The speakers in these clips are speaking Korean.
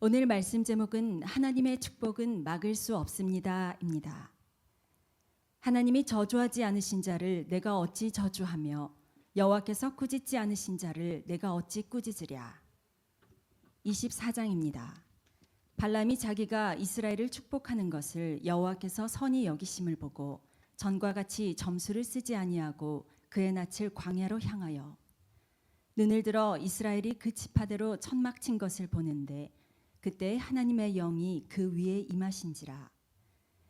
오늘 말씀 제목은 하나님의 축복은 막을 수 없습니다입니다. 하나님이 저주하지 않으신 자를 내가 어찌 저주하며 여호와께서 꾸짖지 않으신 자를 내가 어찌 꾸짖으랴. 24장입니다. 발람이 자기가 이스라엘을 축복하는 것을 여호와께서 선히 여기심을 보고 전과 같이 점수를 쓰지 아니하고 그의 낯을 광야로 향하여 눈을 들어 이스라엘이 그 지파대로 천막 친 것을 보는데 그때 하나님의 영이 그 위에 임하신지라.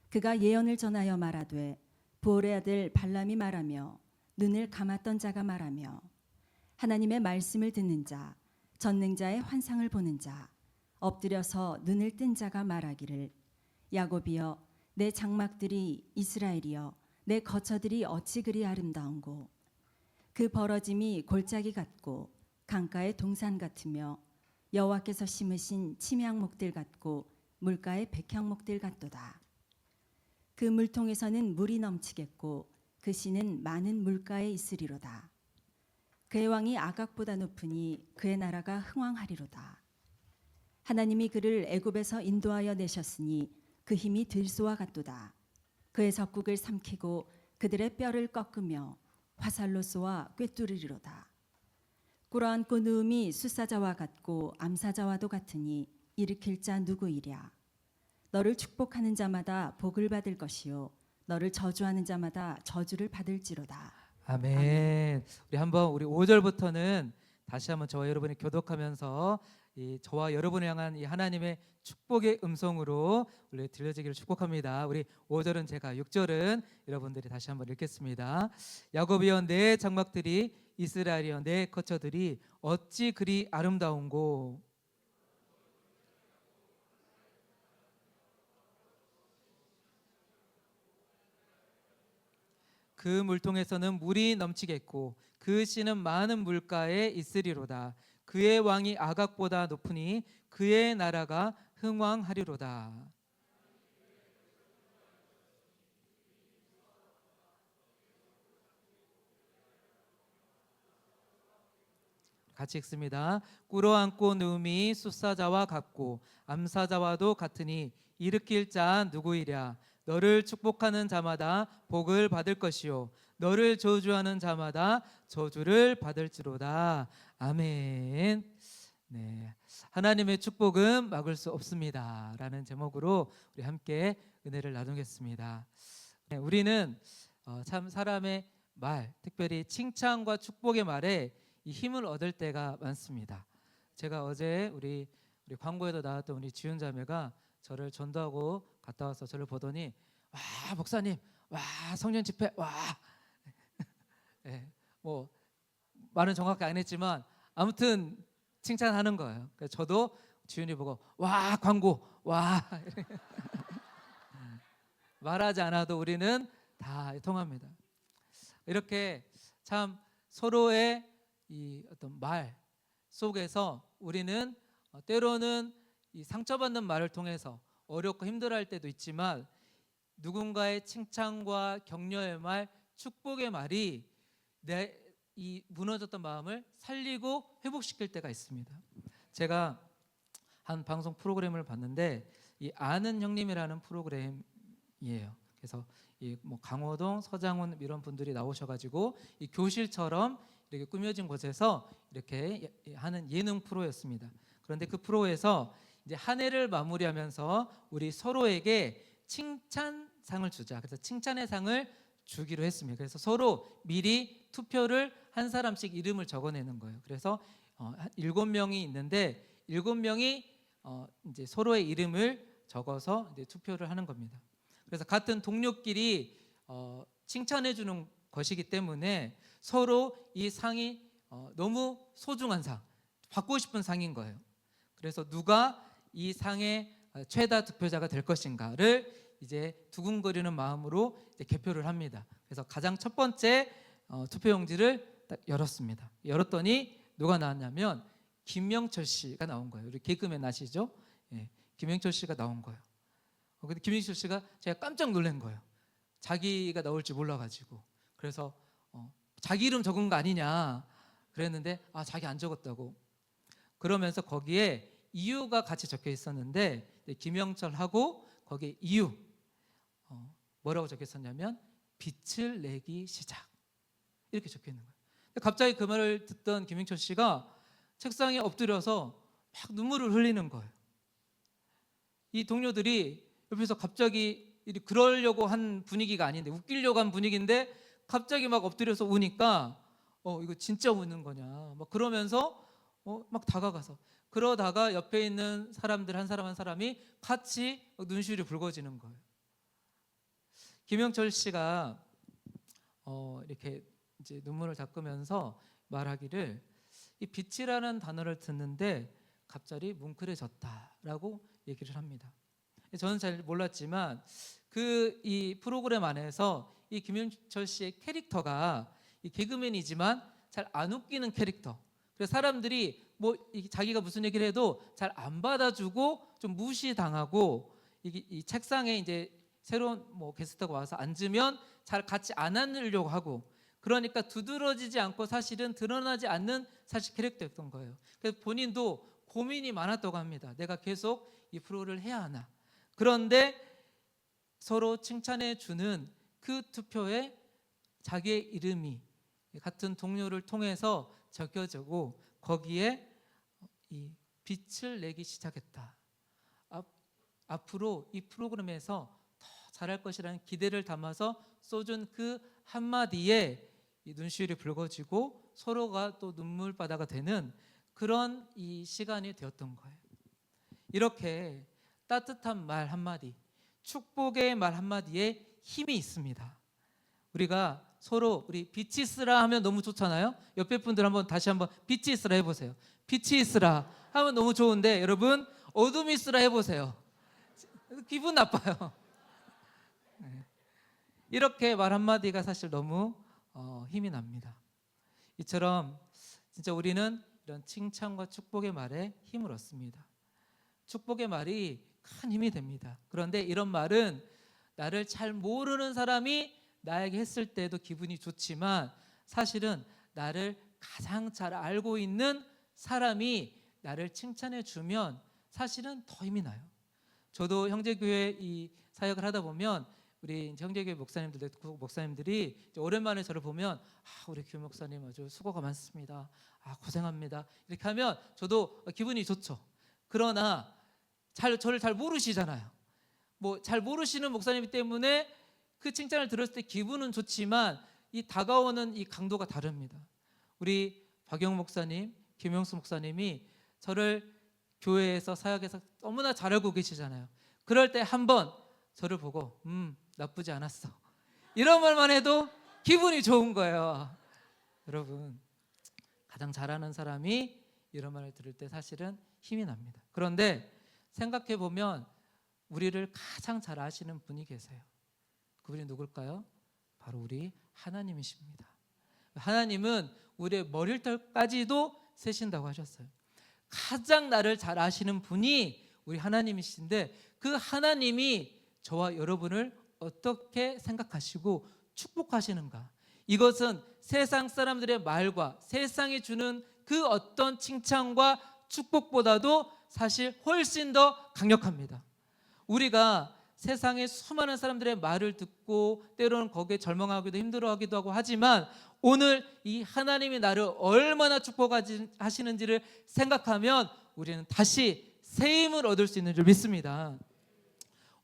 그가 예언을 전하여 말하되 부올의 아들 발람이 말하며 눈을 감았던 자가 말하며 하나님의 말씀을 듣는 자 전능자의 환상을 보는 자 엎드려서 눈을 뜬 자가 말하기를 야곱이여 내 장막들이 이스라엘이여 내 거처들이 어찌 그리 아름다운고 그 벌어짐이 골짜기 같고 강가의 동산 같으며 여호와께서 심으신 침향목들 같고 물가의 백향목들 같도다. 그 물통에서는 물이 넘치겠고 그 씨는 많은 물가에 있으리로다. 그의 왕이 아각보다 높으니 그의 나라가 흥왕하리로다. 하나님이 그를 애굽에서 인도하여 내셨으니 그 힘이 들소와 같도다. 그의 적국을 삼키고 그들의 뼈를 꺾으며 화살로 쏘아 꿰뚫으리로다. 꿇어앉고 누움이 숫사자와 같고 암사자와도 같으니 일으킬 자 누구이랴. 너를 축복하는 자마다 복을 받을 것이요 너를 저주하는 자마다 저주를 받을지로다. 아멘. 아멘. 우리 한번 우리 5절부터는 다시 한번 저와 여러분이 교독하면서 저와 여러분을 향한 이 하나님의 축복의 음성으로 우리 들려지기를 축복합니다. 우리 5절은 제가 6절은 여러분들이 다시 한번 읽겠습니다. 야곱이여 내 장막들이 이스라엘이여 내 거처들이 어찌 그리 아름다운고 그 물통에서는 물이 넘치겠고 그 씨는 많은 물가에 있으리로다. 그의 왕이 아각보다 높으니 그의 나라가 흥왕하리로다. 같이 읽습니다. 꿇어앉고 누움이 숫사자와 같고 암사자와도 같으니 일으킬 자 누구이랴. 너를 축복하는 자마다 복을 받을 것이요 너를 저주하는 자마다 저주를 받을지로다. 아멘. 네, 하나님의 축복은 막을 수 없습니다 라는 제목으로 우리 함께 은혜를 나누겠습니다. 네, 우리는 참 사람의 말, 특별히 칭찬과 축복의 말에 이 힘을 얻을 때가 많습니다. 제가 어제 우리 광고에도 나왔던 우리 지훈 자매가 저를 전도하고 갔다 와서 저를 보더니 와 목사님, 와 성년 집회, 와 네, 뭐 말은 정확히 안 했지만 아무튼 칭찬하는 거예요. 그래서 저도 지훈이 보고 와 광고, 와 말하지 않아도 우리는 다 통합니다. 이렇게 참 서로의 이 어떤 말 속에서 우리는 때로는 이 상처받는 말을 통해서 어렵고 힘들어할 때도 있지만 누군가의 칭찬과 격려의 말, 축복의 말이 내 이 무너졌던 마음을 살리고 회복시킬 때가 있습니다. 제가 한 방송 프로그램을 봤는데 이 아는 형님이라는 프로그램이에요. 그래서 이 뭐 강호동, 서장훈 이런 분들이 나오셔가지고 이 교실처럼 이렇게 꾸며진 곳에서 이렇게 하는 예능 프로였습니다. 그런데 그 프로에서 이제 한 해를 마무리하면서 우리 서로에게 칭찬상을 주자. 그래서 칭찬의 상을 주기로 했습니다. 그래서 서로 미리 투표를 한 사람씩 이름을 적어내는 거예요. 그래서 7명이 있는데 7명이 이제 서로의 이름을 적어서 이제 투표를 하는 겁니다. 그래서 같은 동료끼리 칭찬해 주는 것이기 때문에 서로 이 상이 너무 소중한 상, 받고 싶은 상인 거예요. 그래서 누가 이 상의 최다 득표자가 될 것인가를 이제 두근거리는 마음으로 이제 개표를 합니다. 그래서 가장 첫 번째 투표용지를 딱 열었습니다. 열었더니 누가 나왔냐면 김명철 씨가 나온 거예요. 우리 개그맨 아시죠? 예, 김명철 씨가 나온 거예요. 근데 김명철 씨가 제가 깜짝 놀란 거예요. 자기가 나올 줄 몰라가지고. 그래서 자기 이름 적은 거 아니냐 그랬는데 자기 안 적었다고. 그러면서 거기에 이유가 같이 적혀 있었는데 김영철하고 거기에 이유 뭐라고 적혀 있었냐면 빛을 내기 시작 이렇게 적혀 있는 거예요. 근데 갑자기 그 말을 듣던 김영철 씨가 책상에 엎드려서 막 눈물을 흘리는 거예요. 이 동료들이 옆에서 갑자기 그러려고 한 분위기가 아닌데 웃기려고 한 분위기인데 갑자기 막 엎드려서 우니까 이거 진짜 우는 거냐 막 그러면서 막 다가가서 그러다가 옆에 있는 사람들 한 사람 한 사람이 같이 눈시울이 붉어지는 거예요. 김영철 씨가 이렇게 이제 눈물을 닦으면서 말하기를 이 빛이라는 단어를 듣는데 갑자기 뭉클해졌다라고 얘기를 합니다. 저는 잘 몰랐지만 이 프로그램 안에서 이 김영철 씨의 캐릭터가 이 개그맨이지만 잘 안 웃기는 캐릭터. 그래서 사람들이 자기가 무슨 얘기를 해도 잘 안 받아주고 좀 무시당하고 이 책상에 이제 새로운 게스트가 와서 앉으면 잘 같이 안 앉으려고 하고 그러니까 두드러지지 않고 사실은 드러나지 않는 사실 캐릭터였던 거예요. 그래서 본인도 고민이 많았다고 합니다. 내가 계속 이 프로를 해야 하나. 그런데 서로 칭찬해 주는 그 투표에 자기의 이름이 같은 동료를 통해서 적혀지고 거기에 이 빛을 내기 시작했다. 앞으로 이 프로그램에서 더 잘할 것이라는 기대를 담아서 쏟은 그 한마디에 이 눈시울이 붉어지고 서로가 또 눈물바다가 되는 그런 이 시간이 되었던 거예요. 이렇게 따뜻한 말 한마디, 축복의 말 한마디에 힘이 있습니다. 우리가 서로 우리 빛이 있으라 하면 너무 좋잖아요. 옆에 분들 다시 한번 빛이 있으라 해보세요. 빛이 있으라 하면 너무 좋은데 여러분 어둠이 있으라 해보세요. 기분 나빠요. 이렇게 말 한마디가 사실 너무 힘이 납니다. 이처럼 진짜 우리는 이런 칭찬과 축복의 말에 힘을 얻습니다. 축복의 말이 큰 힘이 됩니다. 그런데 이런 말은 나를 잘 모르는 사람이 나에게 했을 때도 기분이 좋지만 사실은 나를 가장 잘 알고 있는 사람이 나를 칭찬해 주면 사실은 더 힘이 나요. 저도 형제교회 이 사역을 하다 보면 우리 형제교회 목사님들, 목사님들이 오랜만에 저를 보면 우리 교회 목사님 아주 수고가 많습니다. 고생합니다. 이렇게 하면 저도 기분이 좋죠. 그러나 저를 잘 모르시잖아요. 잘 모르시는 목사님이기 때문에 그 칭찬을 들었을 때 기분은 좋지만 이 다가오는 이 강도가 다릅니다. 우리 박영 목사님, 김영수 목사님이 저를 교회에서 사역에서 너무나 잘 알고 계시잖아요. 그럴 때 한번 저를 보고 나쁘지 않았어 이런 말만 해도 기분이 좋은 거예요. 여러분 가장 잘하는 사람이 이런 말을 들을 때 사실은 힘이 납니다. 그런데 생각해 보면 우리를 가장 잘 아시는 분이 계세요. 그분이 누굴까요? 바로 우리 하나님이십니다. 하나님은 우리의 머리털까지도 세신다고 하셨어요. 가장 나를 잘 아시는 분이 우리 하나님이신데 그 하나님이 저와 여러분을 어떻게 생각하시고 축복하시는가, 이것은 세상 사람들의 말과 세상이 주는 그 어떤 칭찬과 축복보다도 사실 훨씬 더 강력합니다. 우리가 세상의 수많은 사람들의 말을 듣고 때로는 거기에 절망하기도 힘들어하기도 하고 하지만 오늘 이 하나님이 나를 얼마나 축복하시는지를 생각하면 우리는 다시 새 힘을 얻을 수 있는 줄 믿습니다.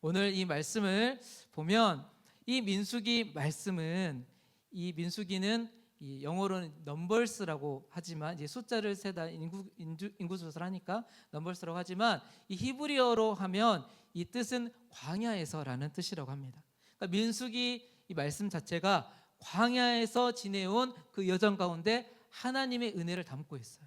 오늘 이 말씀을 보면 이 민수기 말씀은, 이 민수기는 이 영어로는 넘버스라고 하지만 이제 숫자를 세다 인구 조사를 하니까 넘버스라고 하지만 이 히브리어로 하면 이 뜻은 광야에서라는 뜻이라고 합니다. 그러니까 민수기 이 말씀 자체가 광야에서 지내온 그 여정 가운데 하나님의 은혜를 담고 있어요.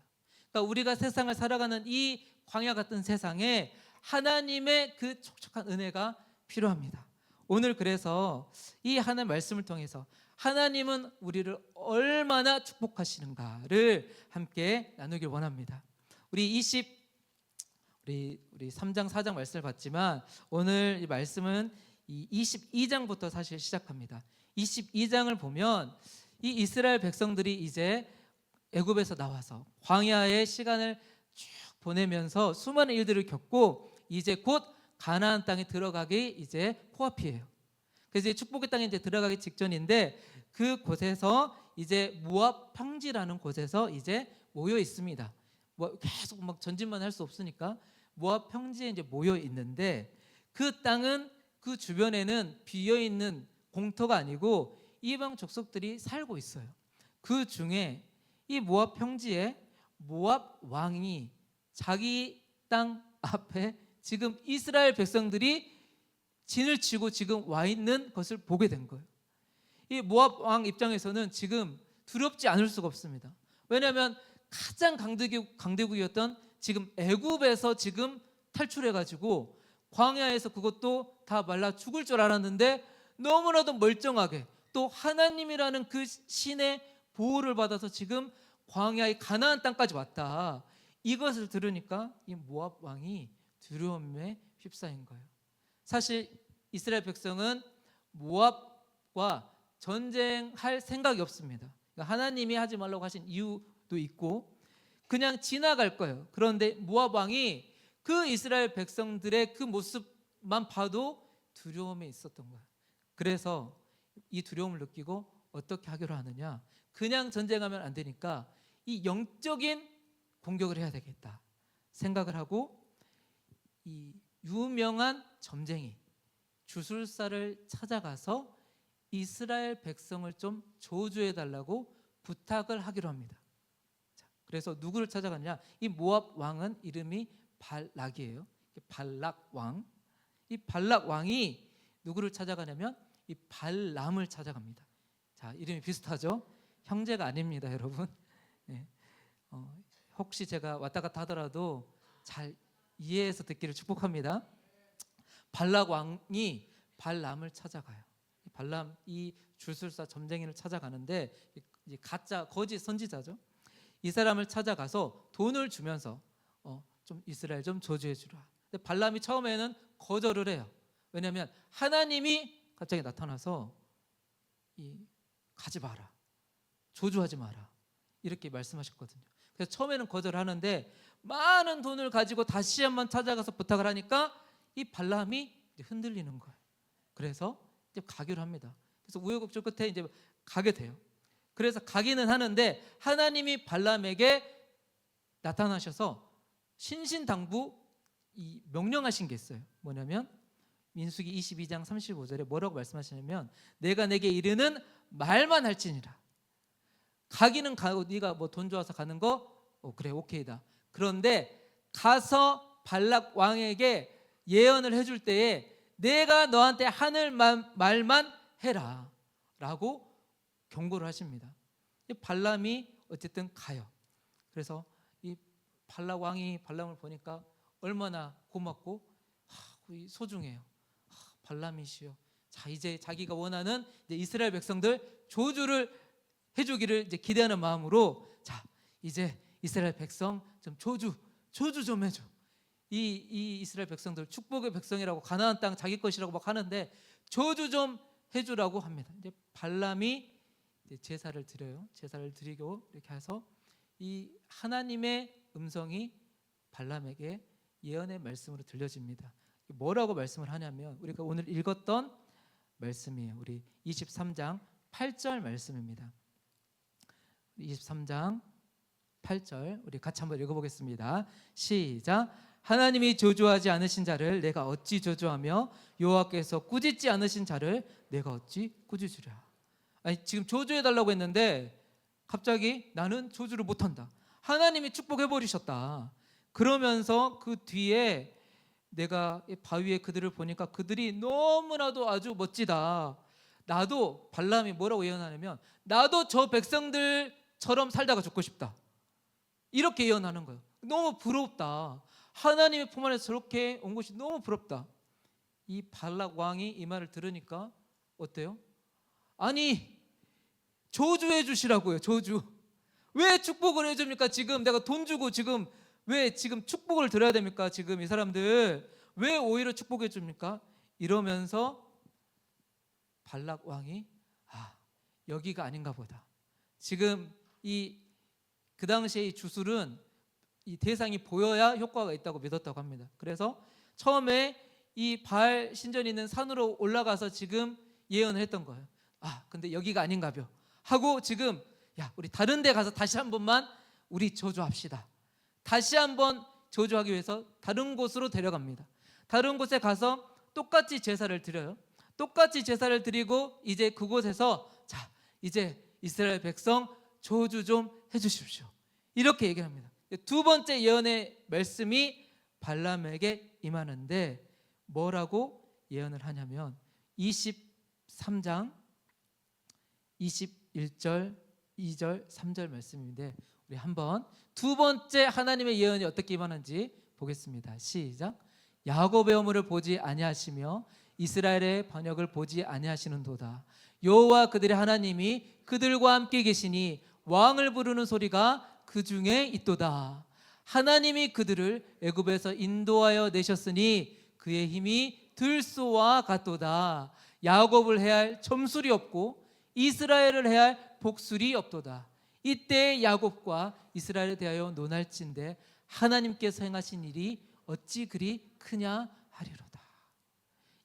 그러니까 우리가 세상을 살아가는 이 광야 같은 세상에 하나님의 그 촉촉한 은혜가 필요합니다. 오늘 그래서 이 하나님 말씀을 통해서 하나님은 우리를 얼마나 축복하시는가를 함께 나누길 원합니다. 우리 3장 4장 말씀을 봤지만 오늘 이 말씀은 이 22장부터 사실 시작합니다. 22장을 보면 이 이스라엘 백성들이 이제 애굽에서 나와서 광야의 시간을 쭉 보내면서 수많은 일들을 겪고 이제 곧 가나안 땅에 들어가기 이제 코앞이에요. 그래서 이제 축복의 땅에 이제 들어가기 직전인데 그 곳에서 이제 모압 평지라는 곳에서 이제 모여 있습니다. 뭐 계속 막 전진만 할 수 없으니까 모압 평지에 이제 모여 있는데 그 땅은 그 주변에는 비어 있는 공터가 아니고 이방 족속들이 살고 있어요. 그 중에 이 모압 평지에 모압 왕이 자기 땅 앞에 지금 이스라엘 백성들이 진을 치고 지금 와 있는 것을 보게 된 거예요. 이 모압 왕 입장에서는 지금 두렵지 않을 수가 없습니다. 왜냐하면 가장 강대국이었던 지금 애굽에서 지금 탈출해가지고 광야에서 그것도 다 말라 죽을 줄 알았는데 너무나도 멀쩡하게 또 하나님이라는 그 신의 보호를 받아서 지금 광야의 가나안 땅까지 왔다. 이것을 들으니까 이 모압 왕이 두려움에 휩싸인 거예요. 사실 이스라엘 백성은 모압과 전쟁할 생각이 없습니다. 그러니까 하나님이 하지 말라고 하신 이유도 있고 그냥 지나갈 거예요. 그런데 모압 왕이 그 이스라엘 백성들의 그 모습만 봐도 두려움에 있었던 거예요. 그래서 이 두려움을 느끼고 어떻게 하기로 하느냐, 그냥 전쟁하면 안 되니까 이 영적인 공격을 해야 되겠다 생각을 하고 이 유명한 점쟁이 주술사를 찾아가서 이스라엘 백성을 좀 저주해 달라고 부탁을 하기로 합니다. 자, 그래서 누구를 찾아갔냐? 이 모압 왕은 이름이 발락이에요. 발락 왕. 이 발락 왕이 누구를 찾아가냐면 이 발람을 찾아갑니다. 자, 이름이 비슷하죠? 형제가 아닙니다, 여러분. 네. 혹시 제가 왔다 갔다 하더라도 잘 이해해서 듣기를 축복합니다. 발락 왕이 발람을 찾아가요. 발람 이 주술사 점쟁이를 찾아가는데 이 가짜 거짓 선지자죠. 이 사람을 찾아가서 돈을 주면서 좀 이스라엘 좀 저주해 주라. 근데 발람이 처음에는 거절을 해요. 왜냐하면 하나님이 갑자기 나타나서 가지 마라, 저주하지 마라 이렇게 말씀하셨거든요. 그래서 처음에는 거절하는데 많은 돈을 가지고 다시 한번 찾아가서 부탁을 하니까 이 발람이 이제 흔들리는 거예요. 그래서 이제 가기로 합니다. 그래서 우여곡절 끝에 이제 가게 돼요. 그래서 가기는 하는데 하나님이 발람에게 나타나셔서 신신당부 명령하신 게 있어요. 뭐냐면 민수기 22장 35절에 뭐라고 말씀하시냐면 내가 내게 이르는 말만 할지니라. 가기는 가고 네가 뭐 돈 좋아서 가는 거 그래 오케이다. 그런데 가서 발락 왕에게 예언을 해줄 때에 내가 너한테 하늘 말만 해라 라고 경고를 하십니다. 발람이 어쨌든 가요. 그래서 이 발락 왕이 발람을 보니까 얼마나 고맙고 소중해요. 발람이시여, 자 이제 자기가 원하는 이제 이스라엘 백성들 조주를 해주기를 이제 기대하는 마음으로 자 이제 이스라엘 백성 좀 조주 좀 해줘. 이 이스라엘 백성들 축복의 백성이라고 가나안 땅 자기 것이라고 막 하는데 저주 좀 해주라고 합니다. 이제 발람이 이제 제사를 드려요. 제사를 드리고 이렇게 해서 이 하나님의 음성이 발람에게 예언의 말씀으로 들려집니다. 뭐라고 말씀을 하냐면 우리가 오늘 읽었던 말씀이에요. 우리 23장 8절 말씀입니다. 23장 8절 우리 같이 한번 읽어보겠습니다. 시작. 하나님이 저주하지 않으신 자를 내가 어찌 저주하며 여호와께서 꾸짖지 않으신 자를 내가 어찌 꾸짖으랴. 아니 지금 저주해달라고 했는데 갑자기 나는 저주를 못한다. 하나님이 축복해버리셨다. 그러면서 그 뒤에 내가 바위에 그들을 보니까 그들이 너무나도 아주 멋지다. 나도 발람이 뭐라고 예언하냐면 나도 저 백성들처럼 살다가 죽고 싶다. 이렇게 예언하는 거예요. 너무 부럽다. 하나님의 품 안에서 저렇게 온 것이 너무 부럽다. 이 발락 왕이 이 말을 들으니까 어때요? 아니 저주해 주시라고요. 저주. 왜 축복을 해줍니까? 지금 내가 돈 주고 지금 왜 지금 축복을 드려야 됩니까? 지금 이 사람들 왜 오히려 축복해 줍니까? 이러면서 발락 왕이 여기가 아닌가 보다. 지금 그 당시에 이 주술은 이 대상이 보여야 효과가 있다고 믿었다고 합니다. 그래서 처음에 이 바알 신전이 있는 산으로 올라가서 지금 예언을 했던 거예요. 아, 근데 여기가 아닌가벼 하고 지금 야, 우리 다른 데 가서 다시 한 번만 우리 저주합시다. 다시 한번 저주하기 위해서 다른 곳으로 데려갑니다. 다른 곳에 가서 똑같이 제사를 드려요. 똑같이 제사를 드리고 이제 그곳에서 자, 이제 이스라엘 백성 저주 좀 해주십시오. 이렇게 얘기합니다. 두 번째 예언의 말씀이 발람에게 임하는데 뭐라고 예언을 하냐면 23장 21절 2절 3절 말씀인데 우리 한번 두 번째 하나님의 예언이 어떻게 임하는지 보겠습니다. 시작. 야곱의 허물을 보지 아니하시며 이스라엘의 반역을 보지 아니하시는도다. 여호와 그들의 하나님이 그들과 함께 계시니 왕을 부르는 소리가 그 중에 있도다. 하나님이 그들을 애굽에서 인도하여 내셨으니 그의 힘이 들소와 같도다. 야곱을 해할 점술이 없고 이스라엘을 해할 복술이 없도다. 이때 야곱과 이스라엘에 대하여 논할진대 하나님께서 행하신 일이 어찌 그리 크냐 하리로다.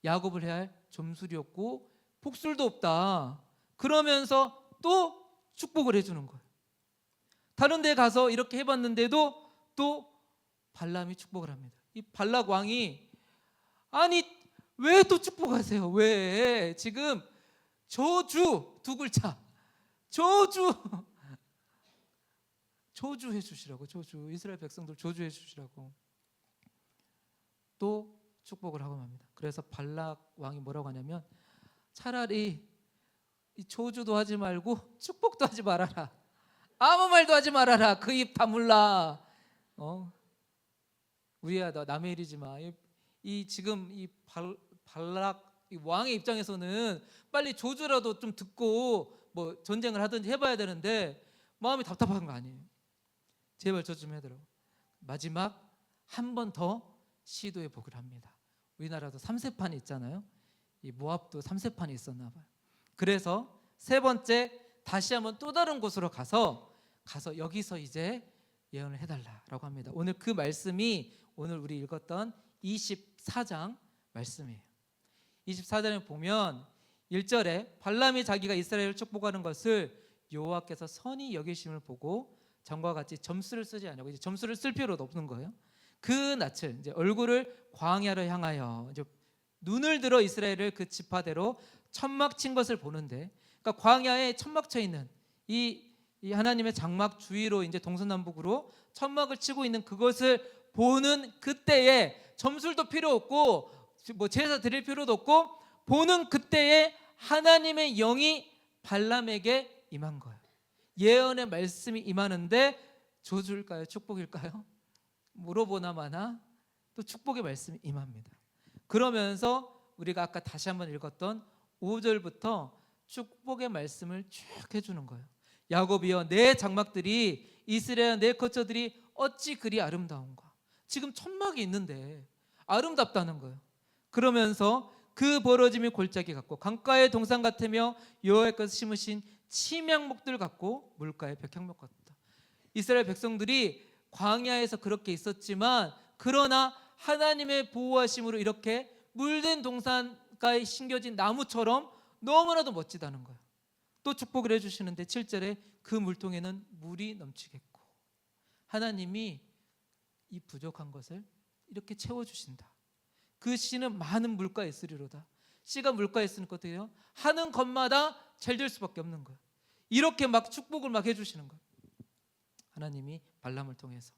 야곱을 해할 점술이 없고 복술도 없다. 그러면서 또 축복을 해주는 거예요. 다른 데 가서 이렇게 해봤는데도 또 발람이 축복을 합니다. 이 발락 왕이 아니 왜 또 축복하세요? 왜 지금 저주 두 글자 저주해 주시라고. 저주 이스라엘 백성들 저주해 주시라고 또 축복을 하고 맙니다. 그래서 발락 왕이 뭐라고 하냐면 차라리 이 저주도 하지 말고 축복도 하지 말아라. 아무 말도 하지 말아라. 그 입 다물라. 우리야 너 남의 일이지 마. 이 지금 이 발락 이 왕의 입장에서는 빨리 조주라도 좀 듣고 뭐 전쟁을 하든지 해봐야 되는데 마음이 답답한 거 아니에요. 제발 저 좀 해더라고. 마지막 한 번 더 시도해 보기로 합니다. 우리나라도 3세판이 있잖아요. 이 모압도 3세판이 있었나 봐요. 그래서 세 번째 다시 한번 또 다른 곳으로 가서 여기서 이제 예언을 해달라라고 합니다. 오늘 그 말씀이 오늘 우리 읽었던 24장 말씀이에요. 24장에 보면 1절에 발람이 자기가 이스라엘을 축복하는 것을 여호와께서 선히 여기심을 보고 전과 같이 점수를 쓰지 않냐고. 이제 점수를 쓸 필요도 없는 거예요. 그 낯을 이제 얼굴을 광야로 향하여 이제 눈을 들어 이스라엘을 그 지파대로 천막 친 것을 보는데, 그러니까 광야에 천막 쳐 있는 이 하나님의 장막 주위로 이제 동서남북으로 천막을 치고 있는 그것을 보는 그때에 점술도 필요 없고 뭐 제사 드릴 필요도 없고 보는 그때에 하나님의 영이 발람에게 임한 거예요. 예언의 말씀이 임하는데 저주일까요? 축복일까요? 물어보나 마나 또 축복의 말씀이 임합니다. 그러면서 우리가 아까 다시 한번 읽었던 5절부터 축복의 말씀을 쭉 해주는 거예요. 야곱이여 내 장막들이 이스라엘 내 거처들이 어찌 그리 아름다운가. 지금 천막이 있는데 아름답다는 거예요. 그러면서 그 벌어짐이 골짜기 같고 강가의 동산 같으며 여호와께서 심으신 침향목들 같고 물가의 백향목 같다. 이스라엘 백성들이 광야에서 그렇게 있었지만 그러나 하나님의 보호하심으로 이렇게 물든 동산가에 심겨진 나무처럼 너무나도 멋지다는 거예요. 또 축복을 해주시는데 7절에 그 물통에는 물이 넘치겠고 하나님이 이 부족한 것을 이렇게 채워주신다. 그 씨는 많은 물가에 있으리로다. 씨가 물가에 있으니까 어떻게 해요? 하는 것마다 잘 될 수밖에 없는 거예요. 이렇게 막 축복을 막 해주시는 거예요. 하나님이 발람을 통해서.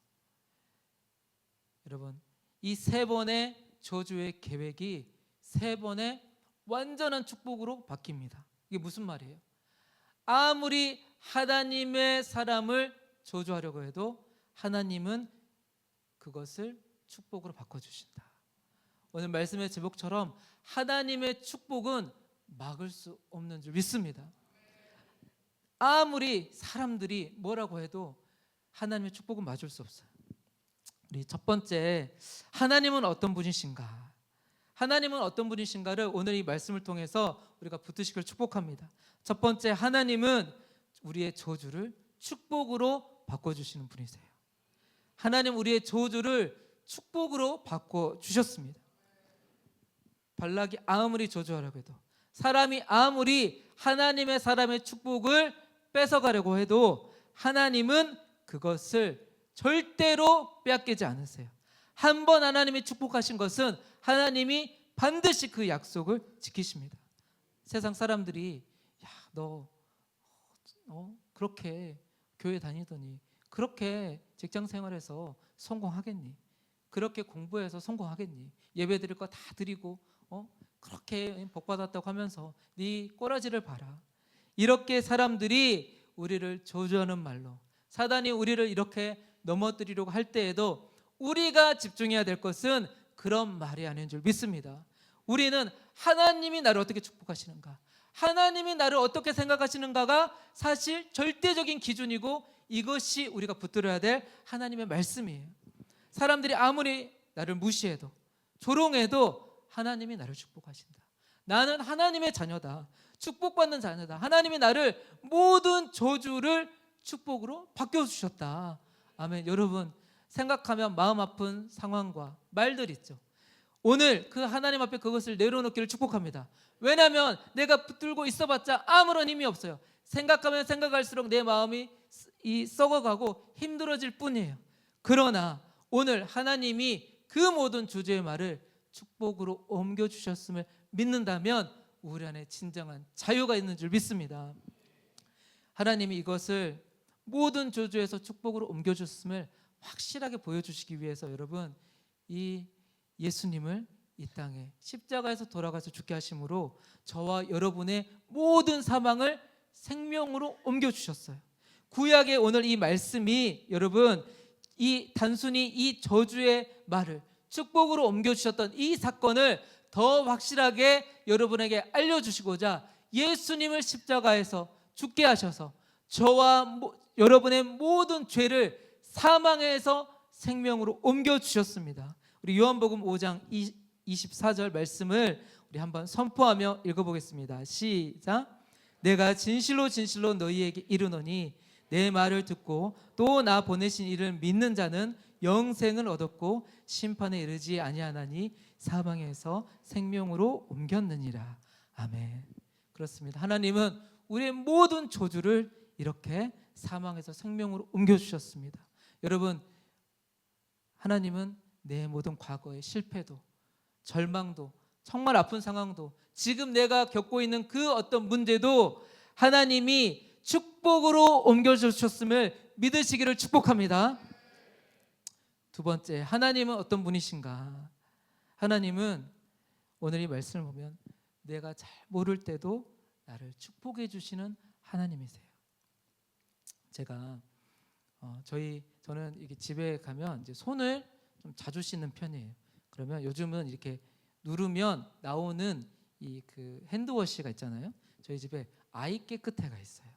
여러분 이 세 번의 저주의 계획이 세 번의 완전한 축복으로 바뀝니다. 이게 무슨 말이에요? 아무리 하나님의 사람을 저주하려고 해도 하나님은 그것을 축복으로 바꿔주신다. 오늘 말씀의 제목처럼 하나님의 축복은 막을 수 없는 줄 믿습니다. 아무리 사람들이 뭐라고 해도 하나님의 축복은 막을 수 없어요. 우리 첫 번째, 하나님은 어떤 분이신가? 하나님은 어떤 분이신가를 오늘 이 말씀을 통해서 우리가 붙드시길 축복합니다. 첫 번째, 하나님은 우리의 저주를 축복으로 바꿔주시는 분이세요. 하나님 우리의 저주를 축복으로 바꿔 주셨습니다. 발락이 아무리 저주하라고 해도, 사람이 아무리 하나님의 사람의 축복을 뺏어가려고 해도 하나님은 그것을 절대로 빼앗기지 않으세요. 한 번 하나님이 축복하신 것은 하나님이 반드시 그 약속을 지키십니다. 세상 사람들이 야, 너 그렇게 교회 다니더니 그렇게 직장 생활에서 성공하겠니? 그렇게 공부해서 성공하겠니? 예배 드릴 거 다 드리고 그렇게 복 받았다고 하면서 네 꼬라지를 봐라. 이렇게 사람들이 우리를 저주하는 말로, 사단이 우리를 이렇게 넘어뜨리려고 할 때에도 우리가 집중해야 될 것은 그런 말이 아닌 줄 믿습니다. 우리는 하나님이 나를 어떻게 축복하시는가, 하나님이 나를 어떻게 생각하시는가가 사실 절대적인 기준이고, 이것이 우리가 붙들어야 될 하나님의 말씀이에요. 사람들이 아무리 나를 무시해도 조롱해도 하나님이 나를 축복하신다. 나는 하나님의 자녀다. 축복받는 자녀다. 하나님이 나를 모든 저주를 축복으로 바꿔주셨다. 아멘. 여러분, 생각하면 마음 아픈 상황과 말들 있죠. 오늘 그 하나님 앞에 그것을 내려놓기를 축복합니다. 왜냐하면 내가 붙들고 있어봤자 아무런 힘이 없어요. 생각하면 생각할수록 내 마음이 썩어가고 힘들어질 뿐이에요. 그러나 오늘 하나님이 그 모든 저주의 말을 축복으로 옮겨주셨음을 믿는다면 우리 안에 진정한 자유가 있는 줄 믿습니다. 하나님이 이것을 모든 저주에서 축복으로 옮겨주셨음을 확실하게 보여주시기 위해서 여러분, 이 예수님을 이 땅에 십자가에서 돌아가서 죽게 하심으로 저와 여러분의 모든 사망을 생명으로 옮겨주셨어요. 구약의 오늘 이 말씀이 여러분, 이 단순히 이 저주의 말을 축복으로 옮겨주셨던 이 사건을 더 확실하게 여러분에게 알려주시고자 예수님을 십자가에서 죽게 하셔서 저와 여러분의 모든 죄를 사망에서 생명으로 옮겨주셨습니다. 우리 요한복음 5장 24절 말씀을 우리 한번 선포하며 읽어보겠습니다. 시작. 내가 진실로 진실로 너희에게 이르노니 내 말을 듣고 또 나 보내신 이를 믿는 자는 영생을 얻었고 심판에 이르지 아니하나니 사망에서 생명으로 옮겼느니라. 아멘. 그렇습니다. 하나님은 우리의 모든 저주를 이렇게 사망에서 생명으로 옮겨주셨습니다. 여러분, 하나님은 내 모든 과거의 실패도, 절망도, 정말 아픈 상황도, 지금 내가 겪고 있는 그 어떤 문제도 하나님이 축복으로 옮겨주셨음을 믿으시기를 축복합니다. 두 번째, 하나님은 어떤 분이신가? 하나님은 오늘 이 말씀을 보면 내가 잘 모를 때도 나를 축복해 주시는 하나님이세요. 제가 저는 이렇게 집에 가면 이제 손을 좀 자주 씻는 편이에요. 그러면 요즘은 이렇게 누르면 나오는 이 그 핸드워시가 있잖아요. 저희 집에 아이 깨끗해가 있어요.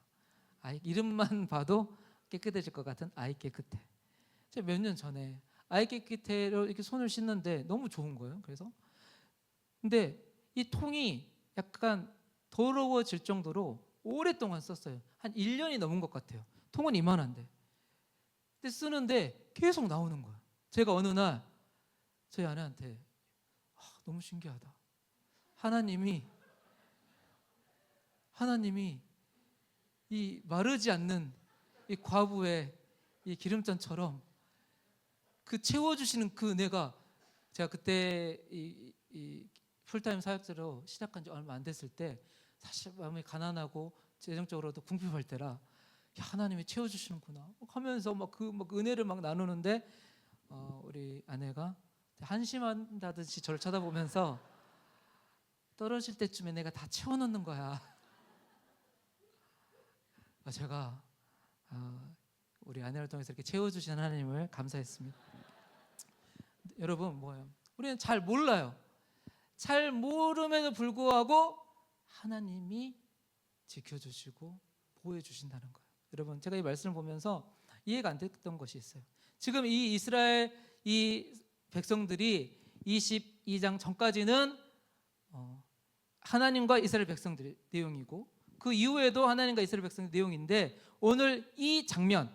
아이 이름만 봐도 깨끗해질 것 같은 아이 깨끗해. 제가 몇 년 전에 아이 깨끗해로 이렇게 손을 씻는데 너무 좋은 거예요. 그래서 근데 이 통이 약간 더러워질 정도로 오랫동안 썼어요. 한 1년이 넘은 것 같아요. 통은 이만한데. 근데 쓰는데 계속 나오는 거예요. 제가 어느 날 저희 아내한테 너무 신기하다. 하나님이 이 마르지 않는 이 과부의 이 기름잔처럼 그 채워주시는 그 은혜가, 제가 그때 이 풀타임 사역자로 시작한 지 얼마 안 됐을 때 사실 마음이 가난하고 재정적으로도 궁핍할 때라, 야, 하나님이 채워주시는구나 하면서 막 그 은혜를 막 나누는데 우리 아내가 한심한다듯이 저를 쳐다보면서 떨어질 때쯤에 내가 다 채워넣는 거야. 제가 우리 아내를 통해서 이렇게 채워주신 하나님을 감사했습니다. 여러분, 뭐예요? 우리는 잘 몰라요. 잘 모름에도 불구하고 하나님이 지켜주시고 보호해주신다는 거예요. 여러분, 제가 이 말씀을 보면서 이해가 안 됐던 것이 있어요. 지금 이 이스라엘 이 백성들이 22장 전까지는 하나님과 이스라엘 백성들의 내용이고, 그 이후에도 하나님과 이스라엘 백성의 내용인데, 오늘 이 장면,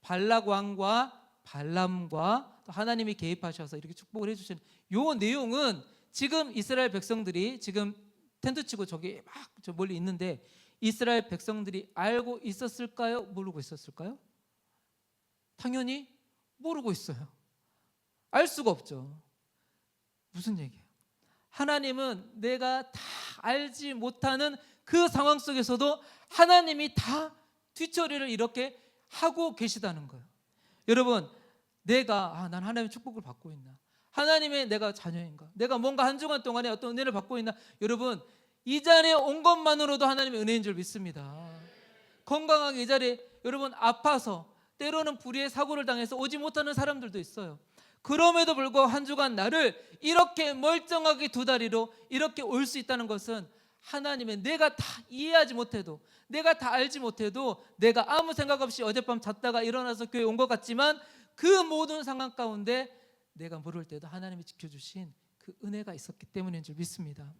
발락 왕과 발람과 또 하나님이 개입하셔서 이렇게 축복을 해주시는 요 내용은 지금 이스라엘 백성들이 지금 텐트 치고 저기 막 저 멀리 있는데 이스라엘 백성들이 알고 있었을까요? 모르고 있었을까요? 당연히 모르고 있어요. 알 수가 없죠. 무슨 얘기예요? 하나님은 내가 다 알지 못하는 그 상황 속에서도 하나님이 다 뒷처리를 이렇게 하고 계시다는 거예요. 여러분, 내가 난 하나님의 축복을 받고 있나? 하나님의 내가 자녀인가? 내가 뭔가 한 주간 동안에 어떤 은혜를 받고 있나? 여러분, 이 자리에 온 것만으로도 하나님의 은혜인 줄 믿습니다. 건강하게 이 자리에 여러분 아파서 때로는 불의의 사고를 당해서 오지 못하는 사람들도 있어요. 그럼에도 불구하고 한 주간 나를 이렇게 멀쩡하게 두 다리로 이렇게 올 수 있다는 것은 하나님의 내가 다 이해하지 못해도 내가 다 알지 못해도 내가 아무 생각 없이 어젯밤 잤다가 일어나서 교회 온 것 같지만 그 모든 상황 가운데 내가 모를 때도 하나님이 지켜주신 그 은혜가 있었기 때문인 줄 믿습니다.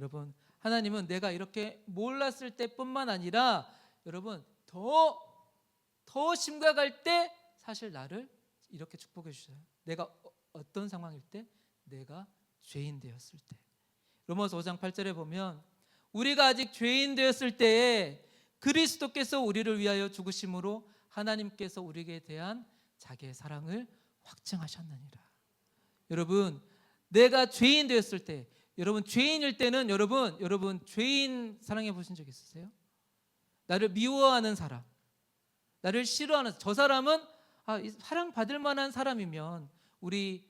여러분, 하나님은 내가 이렇게 몰랐을 때뿐만 아니라 여러분 더 심각할 때 사실 나를 이렇게 축복해 주셔요. 내가 어떤 상황일 때? 내가 죄인 되었을 때. 로마서 5장 8절에 보면 우리가 아직 죄인 되었을 때에 그리스도께서 우리를 위하여 죽으심으로 하나님께서 우리에게 대한 자기의 사랑을 확증하셨느니라. 여러분, 내가 죄인 되었을 때, 여러분 죄인일 때는 여러분 죄인 사랑해 보신 적 있으세요? 나를 미워하는 사람, 나를 싫어하는 저 사람은 사랑받을 만한 사람이면 우리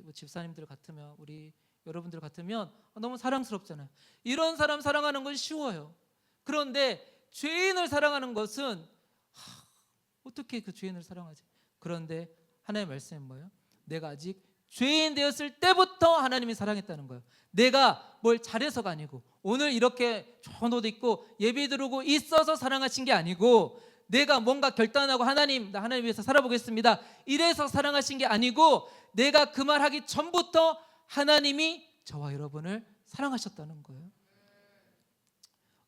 뭐 집사님들 같으면 우리 여러분들 같으면 너무 사랑스럽잖아요. 이런 사람 사랑하는 건 쉬워요. 그런데 죄인을 사랑하는 것은 어떻게 그 죄인을 사랑하지? 그런데 하나님의 말씀은 뭐예요? 내가 아직 죄인 되었을 때부터 하나님이 사랑했다는 거예요. 내가 뭘 잘해서가 아니고 오늘 이렇게 좋은 옷 입고 예배 드리고 있어서 사랑하신 게 아니고 내가 뭔가 결단하고 하나님, 나 하나님 위해서 살아보겠습니다 이래서 사랑하신 게 아니고 내가 그 말 하기 전부터 하나님이 저와 여러분을 사랑하셨다는 거예요.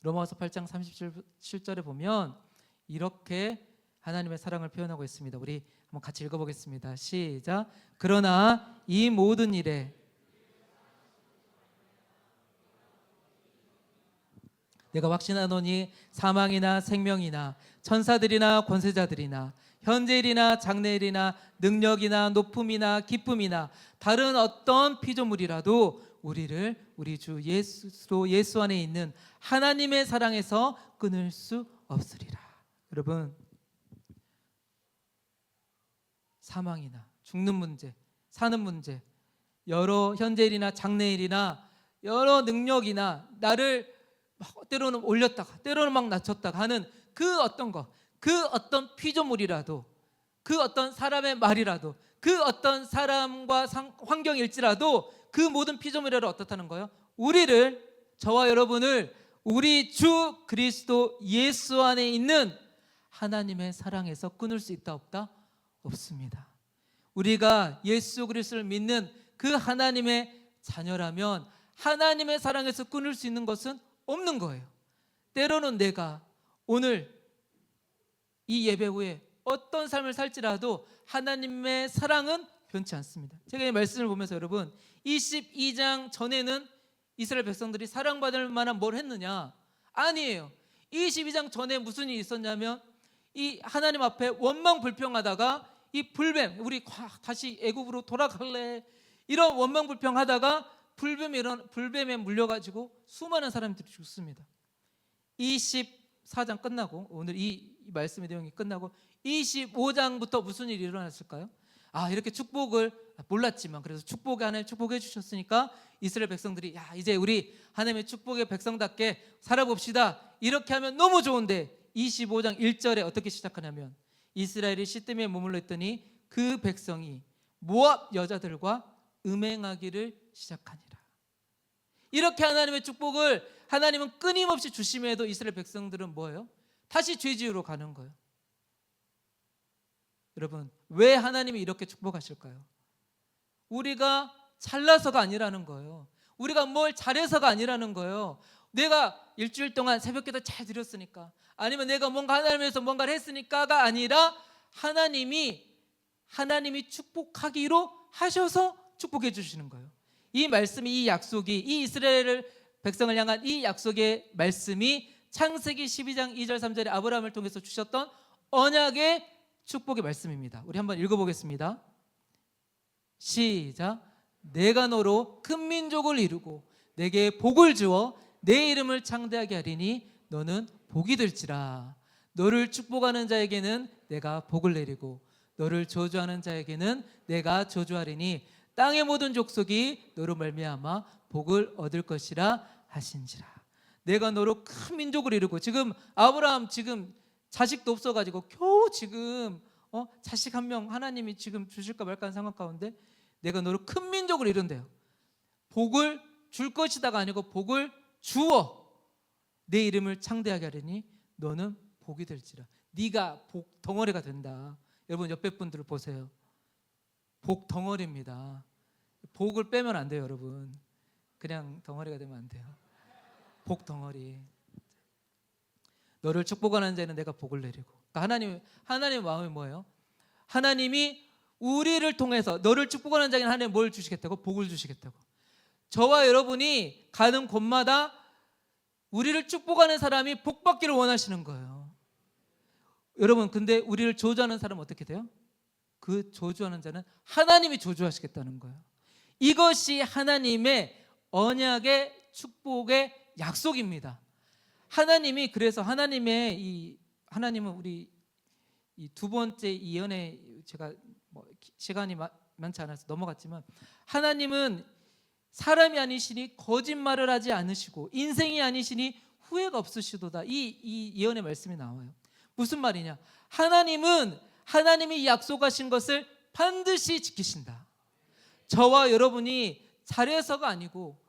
로마서 8장 37절에 보면 이렇게 하나님의 사랑을 표현하고 있습니다. 우리 한번 같이 읽어보겠습니다. 시작. 그러나 이 모든 일에 내가 확신하노니 사망이나 생명이나 천사들이나 권세자들이나 현재일이나 장래일이나 능력이나 높음이나 기쁨이나 다른 어떤 피조물이라도 우리를 우리 주 예수 안에 있는 하나님의 사랑에서 끊을 수 없으리라. 여러분, 사망이나 죽는 문제, 사는 문제, 여러 현재일이나 장래일이나 여러 능력이나 나를 때로는 올렸다가 때로는 막 낮췄다가 하는 그 어떤 것, 그 어떤 피조물이라도, 그 어떤 사람의 말이라도, 그 어떤 사람과 환경일지라도 그 모든 피조물이라도 어떻다는 거예요? 우리를, 저와 여러분을 우리 주 그리스도 예수 안에 있는 하나님의 사랑에서 끊을 수 있다 없다? 없습니다. 우리가 예수 그리스도를 믿는 그 하나님의 자녀라면 하나님의 사랑에서 끊을 수 있는 것은 없는 거예요. 때로는 내가 오늘 이 예배 후에 어떤 삶을 살지라도 하나님의 사랑은 변치 않습니다. 제가 이 말씀을 보면서 여러분 22장 전에는 이스라엘 백성들이 사랑받을 만한 뭘 했느냐? 아니에요. 22장 전에 무슨 일이 있었냐면 이 하나님 앞에 원망 불평하다가 이 불뱀, 우리 다시 애굽으로 돌아갈래? 이런 원망 불평하다가 불뱀에 물려가지고 수많은 사람들이 죽습니다. 24장 끝나고 오늘 이 말씀의 내용이 끝나고 25장부터 무슨 일이 일어났을까요? 이렇게 축복을 몰랐지만 그래서 하나님 축복해 주셨으니까 이스라엘 백성들이 이제 우리 하나님의 축복의 백성답게 살아봅시다. 이렇게 하면 너무 좋은데 25장 1절에 어떻게 시작하냐면 이스라엘이 시뜸에 머물러 있더니 그 백성이 모압 여자들과 음행하기를 시작하니라. 이렇게 하나님의 축복을 하나님은 끊임없이 주심에도 이스라엘 백성들은 뭐예요? 다시 죄지으로 가는 거예요. 여러분, 왜 하나님이 이렇게 축복하실까요? 우리가 잘나서가 아니라는 거예요. 우리가 뭘 잘해서가 아니라는 거예요. 내가 일주일 동안 새벽기도 잘 드렸으니까, 아니면 내가 뭔가 하나님에서 뭔가를 했으니까가 아니라 하나님이 하나님이 축복하기로 하셔서 축복해 주시는 거예요. 이 말씀이, 이 약속이, 이 이스라엘 백성을 향한 이 약속의 말씀이 창세기 12장 2절 3절에 아브라함을 통해서 주셨던 언약의 축복의 말씀입니다. 우리 한번 읽어보겠습니다. 시작. 내가 너로 큰 민족을 이루고 내게 복을 주어 내 이름을 창대하게 하리니 너는 복이 될지라. 너를 축복하는 자에게는 내가 복을 내리고 너를 저주하는 자에게는 내가 저주하리니 땅의 모든 족속이 너로 말미암아 복을 얻을 것이라 하신지라. 내가 너로 큰 민족을 이루고, 지금 아브라함 지금 자식도 없어가지고 겨우 지금 자식 한 명 하나님이 지금 주실까 말까 하는 상황 가운데 내가 너로 큰 민족을 이룬대요. 복을 줄 것이다가 아니고 복을 주어 내 이름을 창대하게 하리니 너는 복이 될지라. 네가 복 덩어리가 된다. 여러분 옆에 분들을 보세요. 복 덩어리입니다. 복을 빼면 안 돼요, 여러분. 그냥 덩어리가 되면 안 돼요. 복 덩어리. 너를 축복하는 자는 내가 복을 내리고. 그러니까 하나님의 마음이 뭐예요? 하나님이 우리를 통해서 너를 축복하는 자에게는 하나님 뭘 주시겠다고? 복을 주시겠다고. 저와 여러분이 가는 곳마다 우리를 축복하는 사람이 복 받기를 원하시는 거예요. 여러분, 근데 우리를 저주하는 사람은 어떻게 돼요? 그 저주하는 자는 하나님이 저주하시겠다는 거예요. 이것이 하나님의 언약의 축복의 약속입니다. 하나님이, 그래서 하나님은 우리 이 두 번째 이 예언에 제가 시간이 많지 않아서 넘어갔지만, 하나님은 사람이 아니시니 거짓말을 하지 않으시고 인생이 아니시니 후회가 없으시도다. 이 예언의 말씀이 나와요. 무슨 말이냐? 하나님이 약속하신 것을 반드시 지키신다. 저와 여러분이 잘해서가 아니고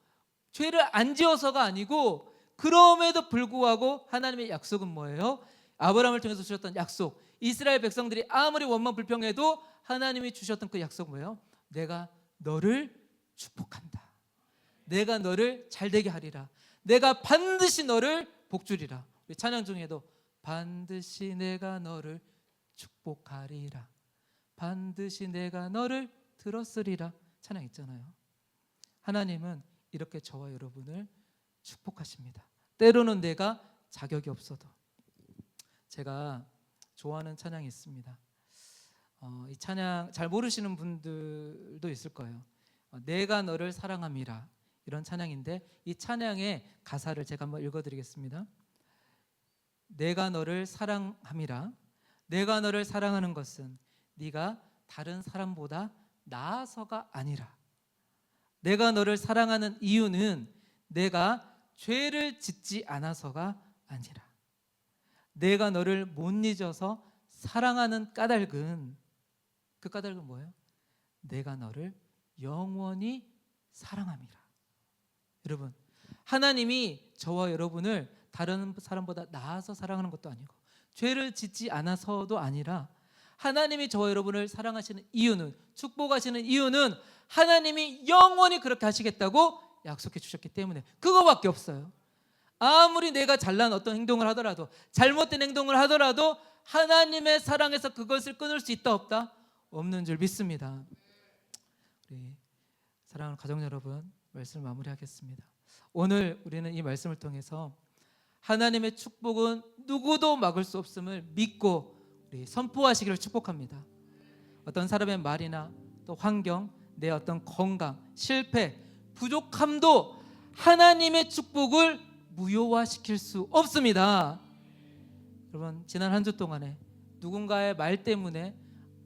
죄를 안 지어서가 아니고, 그럼에도 불구하고 하나님의 약속은 뭐예요? 아브라함을 통해서 주셨던 약속. 이스라엘 백성들이 아무리 원망 불평해도 하나님이 주셨던 그 약속 뭐예요? 내가 너를 축복한다. 내가 너를 잘되게 하리라. 내가 반드시 너를 복주리라. 우리 찬양 중에도 반드시 내가 너를 축복하리라. 반드시 내가 너를 들었으리라. 찬양 있잖아요. 하나님은 이렇게 저와 여러분을 축복하십니다. 때로는 내가 자격이 없어도. 제가 좋아하는 찬양이 있습니다. 이 찬양 잘 모르시는 분들도 있을 거예요. 내가 너를 사랑함이라, 이런 찬양인데, 이 찬양의 가사를 제가 한번 읽어드리겠습니다. 내가 너를 사랑함이라. 내가 너를 사랑하는 것은 네가 다른 사람보다 나아서가 아니라. 내가 너를 사랑하는 이유는 내가 죄를 짓지 않아서가 아니라. 내가 너를 못 잊어서 사랑하는 까닭은, 그 까닭은 뭐예요? 내가 너를 영원히 사랑함이라. 여러분, 하나님이 저와 여러분을 다른 사람보다 나아서 사랑하는 것도 아니고 죄를 짓지 않아서도 아니라, 하나님이 저와 여러분을 사랑하시는 이유는, 축복하시는 이유는 하나님이 영원히 그렇게 하시겠다고 약속해 주셨기 때문에, 그거밖에 없어요. 아무리 내가 잘난 어떤 행동을 하더라도, 잘못된 행동을 하더라도 하나님의 사랑에서 그것을 끊을 수 있다 없다? 없는 줄 믿습니다. 우리 사랑하는 가정 여러분, 말씀을 마무리하겠습니다. 오늘 우리는 이 말씀을 통해서 하나님의 축복은 누구도 막을 수 없음을 믿고 우리 선포하시기를 축복합니다. 어떤 사람의 말이나 또 환경, 내 어떤 건강, 실패, 부족함도 하나님의 축복을 무효화시킬 수 없습니다. 여러분, 지난 한 주 동안에 누군가의 말 때문에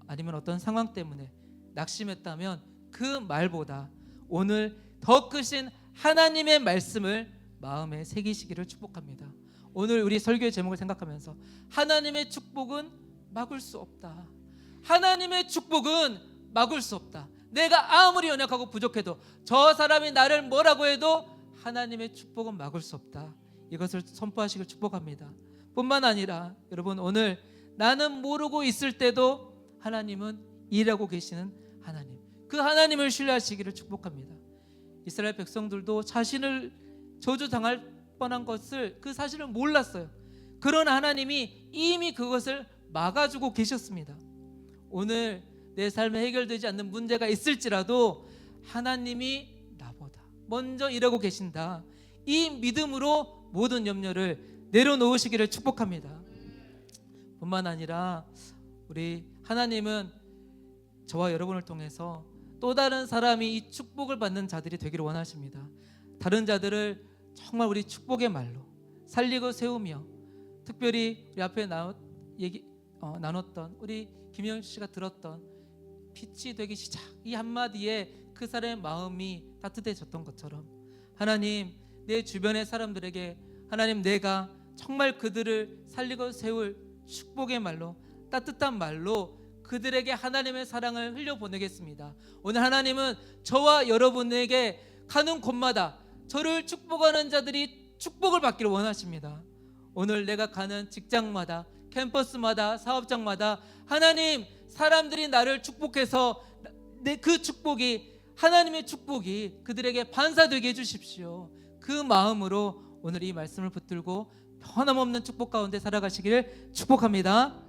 아니면 어떤 상황 때문에 낙심했다면 그 말보다 오늘 더 크신 하나님의 말씀을 마음에 새기시기를 축복합니다. 오늘 우리 설교의 제목을 생각하면서 하나님의 축복은 막을 수 없다. 하나님의 축복은 막을 수 없다. 내가 아무리 연약하고 부족해도, 저 사람이 나를 뭐라고 해도 하나님의 축복은 막을 수 없다. 이것을 선포하시길 축복합니다. 뿐만 아니라 여러분, 오늘 나는 모르고 있을 때도 하나님은 일하고 계시는 하나님, 그 하나님을 신뢰하시기를 축복합니다. 이스라엘 백성들도 자신을 저주당할 뻔한 것을, 그 사실을 몰랐어요. 그러나 하나님이 이미 그것을 막아주고 계셨습니다. 오늘 내 삶에 해결되지 않는 문제가 있을지라도 하나님이 나보다 먼저 일하고 계신다. 이 믿음으로 모든 염려를 내려놓으시기를 축복합니다. 뿐만 아니라 우리 하나님은 저와 여러분을 통해서 또 다른 사람이 이 축복을 받는 자들이 되기를 원하십니다. 다른 자들을 정말 우리 축복의 말로 살리고 세우며, 특별히 우리 앞에 나눴던 우리 김영 씨가 들었던 빛이 되기 시작, 이 한마디에 그 사람의 마음이 따뜻해졌던 것처럼 하나님, 내 주변의 사람들에게 하나님, 내가 정말 그들을 살리고 세울 축복의 말로, 따뜻한 말로 그들에게 하나님의 사랑을 흘려보내겠습니다. 오늘 하나님은 저와 여러분에게 가는 곳마다 저를 축복하는 자들이 축복을 받기를 원하십니다. 오늘 내가 가는 직장마다, 캠퍼스마다, 사업장마다 하나님, 사람들이 나를 축복해서 그 축복이, 하나님의 축복이 그들에게 반사되게 해주십시오. 그 마음으로 오늘 이 말씀을 붙들고 변함없는 축복 가운데 살아가시기를 축복합니다.